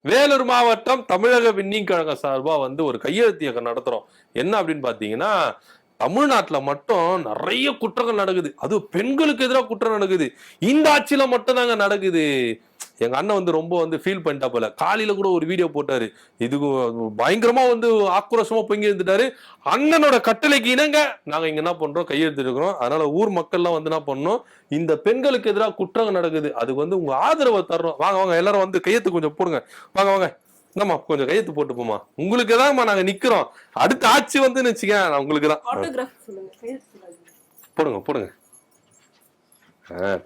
வேலூர் மாவட்டம் தமிழக விண்மீன் கழகம் சார்பா வந்து ஒரு கையெழுத்து இயக்கம் நடத்துறோம். என்ன அப்படின்னு பாத்தீங்கன்னா, தமிழ்நாட்டுல மட்டும் நிறைய குற்றங்கள் நடக்குது. அதுவும் பெண்களுக்கு எதிராக குற்றம் நடக்குது. இந்த ஆட்சியில மட்டும் தாங்க நடக்குது. எங்க அண்ணன் வந்து ரொம்ப வந்து ஃபீல் பண்ணிட்டா போல. காலையில கூட ஒரு வீடியோ போட்டாரு. இதுக்கு பயங்கரமா வந்து ஆக்ரோஷமா பொங்கி இருந்துட்டாரு. அண்ணனோட கட்டளைக்கு இணங்க நாங்க இங்க என்ன பண்றோம், கையெழுத்து இருக்கிறோம். அதனால ஊர் மக்கள்லாம் வந்து என்ன பண்ணணும், இந்த பெண்களுக்கு எதிராக குற்றங்கள் நடக்குது, அதுக்கு வந்து உங்க ஆதரவை தர்றோம். வாங்க வாங்க எல்லாரும் வந்து கையெழுத்து கொஞ்சம் போடுங்க. வாங்க வாங்க, என்னம்மா கொஞ்சம் கையெழுத்து போட்டு போமா. உங்களுக்கு தான்மா நாங்க நிக்கிறோம். அடுத்த ஆட்சி வந்து வச்சுக்க உங்களுக்கு தான். போடுங்க போடுங்க.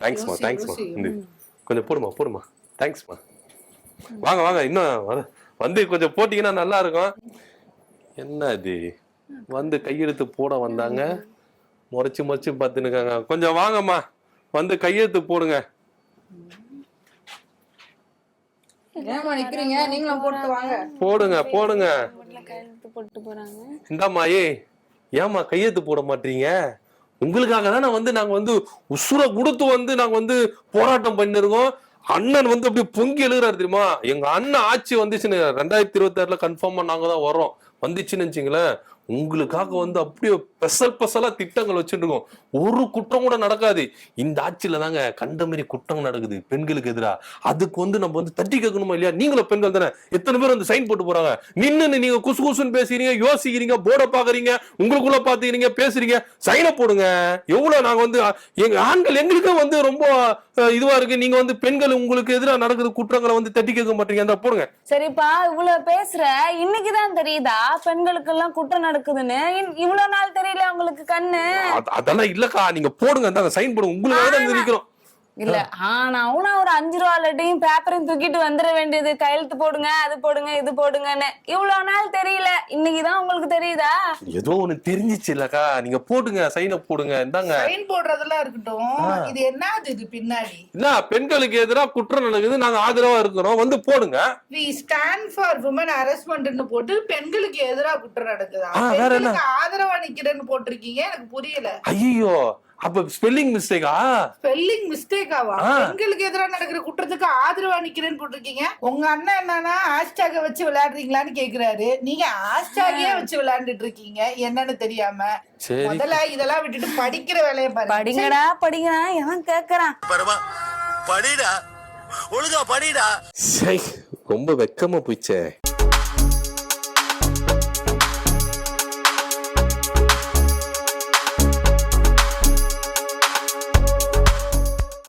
தேங்க்ஸ்மா தேங்க்ஸ்மா. கொஞ்சம் போடுமா போடுமா. தேங்க்ஸ்மா. வாங்க வாங்க, இன்னும் வந்து கொஞ்சம் போட்டீங்கன்னா நல்லா இருக்கும். என்ன இது வந்து கையெழுத்து போட வந்தாங்க, முறைச்சு முறைச்சு பார்த்துனுக்காங்க. கொஞ்சம் வாங்கம்மா, வந்து கையெழுத்து போடுங்க. போடுங்க போடுங்க. இந்தாம்மா, ஏமா கையெழுத்து போட மாட்டீங்க? உங்களுக்காக தான் நாங்க வந்து உசுர கொடுத்து வந்து நாங்க வந்து போராட்டம் பண்ணிருக்கோம். அண்ணன் வந்து அப்படியே பொங்கி எழுதுறாரு தெரியுமா? எங்க அண்ணன் ஆட்சி வந்துச்சுன்னு 2026 கன்ஃபார்மா நாங்க தான் வர்றோம். வந்துச்சுன்னு வச்சுங்களேன், உங்களுக்காக வந்து அப்படியே பெசலா திட்டங்கள் வச்சுட்டு இருக்கோம். ஒரு குற்றம் கூட நடக்காது. இந்த ஆட்சியில தாங்க கண்ட மாதிரி குற்றம் நடக்குது பெண்களுக்கு எதிராக. அதுக்கு வந்து நம்ம வந்து தட்டி கேட்கணுமா இல்லையா? நீங்களும் பெண்கள் தானே, எத்தனை பேர் வந்து சைன் போட்டு போறாங்க. நின்னு நீங்க குசு குசுன்னு பேசுறீங்க, யோசிக்கிறீங்க, போர்டை பாக்குறீங்க, உங்களுக்குள்ள பாத்துக்கிறீங்க, பேசுறீங்க, சைனை போடுங்க. எவ்வளவு நாங்க வந்து எங்க ஆண்கள் எங்களுக்கும் வந்து ரொம்ப இதுவா இருக்கு. நீங்க வந்து பெண்கள் உங்களுக்கு எதிராக நடக்குது குற்றங்களை வந்து தட்டி கேட்க மாட்டீங்க, அந்த போடுங்க. சரிப்பா, இவ்வளவு பேசுற, இன்னைக்குதான் தெரியுதா பெண்களுக்கு எல்லாம் குற்றம் நடக்குதுன்னு? இவ்வளவு நாள் தெரியல உங்களுக்கு கண்ணு? அதெல்லாம் இல்லக்கா, நீங்க போடுங்க, சைன் போடுங்க. உங்களுக்கு தான் நினைக்கிறோம். இல்ல ஆனா ஒரு 5 ரூபா லட்டையும் பேப்பரையும் தூக்கிட்டு வந்துட வேண்டியது. கையெழுத்து போடுங்க, அது போடுங்க, இது போடுங்கன்னு. இவ்வளவு நாள் தெரியல, இன்னைக்குதான் உங்களுக்கு தெரியுதா? ஏதோ ஒண்ணு தெரிஞ்சிச்சு இல்லக்கா, நீங்க போடுங்க, சைனை போடுங்க. இந்தாங்க சைன் போடுறதெல்லாம் இருக்கட்டும். இது என்னது இது பின்னாடி? இல்ல, பெண்களுக்கு எதிராக குற்றம் நடக்குது, நாங்க ஆதரவா இருக்கிறோம், வந்து போடுங்க. We stand for women harassment போட்டு பெண்களுக்கு எதிராக குற்றம் நடக்குதா? பெண்களுக்கு ஆதரவா நிக்கிறேன்னு போட்டிருக்கீங்க, எனக்கு புரியல. ஐயோ, அப்ப ஸ்பெல்லிங் மிஸ்டேக்கா? ஸ்பெல்லிங் மிஸ்டேக்காவா? பெண்களுக்கு எதிராக நடக்கிற குற்றத்துக்கு ஆதரவா நிக்கிறேன்னு போட்டிருக்கீங்க. உங்க அண்ணன் என்னன்னா ஹேஷ்டாக வச்சு விளையாடுறீங்களான்னு கேக்குறாரு. நீங்க ஹேஷ்டாகே வச்சு விளையாண்டுட்டு இருக்கீங்க என்னன்னு தெரியாம. முதல்ல இதெல்லாம் விட்டுட்டு படிக்கிற வேலையை பாருங்க. படிங்கடா படிங்கடா, எவன் கேக்குறான்? படிடா, ஒழுங்கா படிடா. ரொம்ப வெக்கமா போயிச்சே.